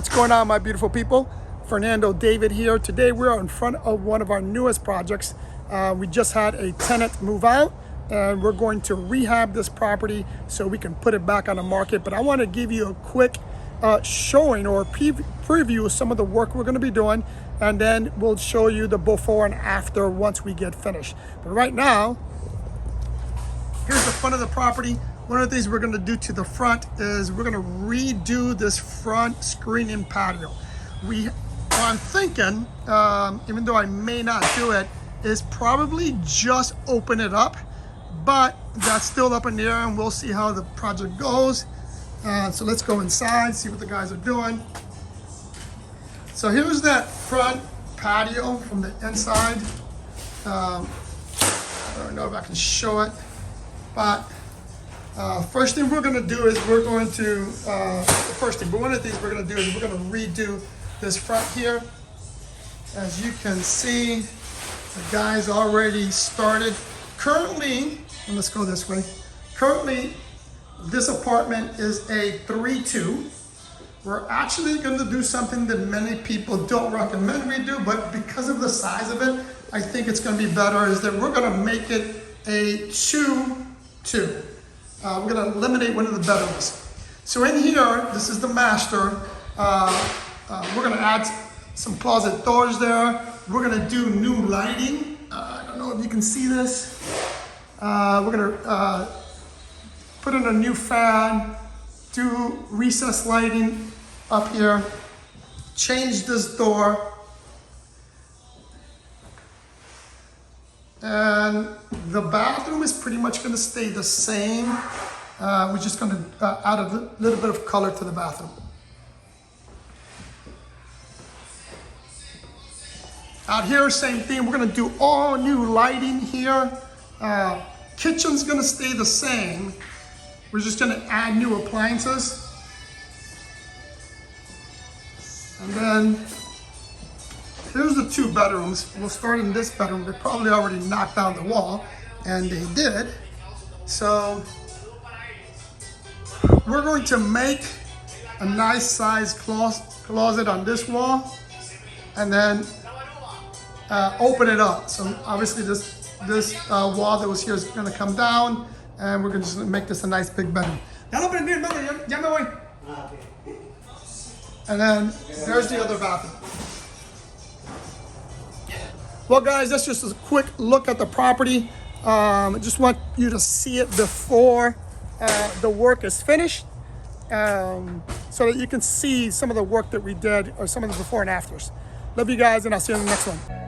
What's going on, my beautiful people? Fernando David here. Today we're in front of one of our newest projects. We just had a tenant move out and we're going to rehab this property so we can put it back on the market. But I want to give you a quick showing or preview of some of the work we're going to be doing, and then we'll show you the before and after once we get finished. But right now, here's the front of the property. One of the things we're going to do to the front is we're going to redo this front screening patio. I'm thinking, even though I may not do it, is probably just open it up, but that's still up in the air and we'll see how the project goes. So let's go inside, see what the guys are doing. So here's that front patio from the inside. I don't know if I can show it, but first thing we're going to do is we're going to, one of the things we're going to do is we're going to redo this front here. As you can see, the guys already started. Currently, and let's go this way. Currently, this apartment is a 3-2. We're actually going to do something that many people don't recommend we do, but because of the size of it, I think it's going to be better, is that we're going to make it a 2-2. We're going to eliminate one of the bedrooms. So in here, this is the master. We're going to add some closet doors there. We're going to do new lighting. I don't know if you can see this. We're going to put in a new fan, do recessed lighting up here, change this door. And the bathroom is pretty much going to stay the same. We're just going to add a little bit of color to the bathroom. Out here, same thing. We're going to do all new lighting here. Kitchen's going to stay the same. We're just going to add new appliances. And then here's the two bedrooms. We'll start in this bedroom. They probably already knocked down the wall, and they did. So we're going to make a nice size closet on this wall, and then open it up. So obviously this wall that was here is going to come down, and we're going to just make this a nice big bedroom. And then there's the other bathroom. Well, guys, that's just a quick look at the property. I just want you to see it before the work is finished, so that you can see some of the work that we did, or some of the before and afters. Love you guys, and I'll see you in the next one.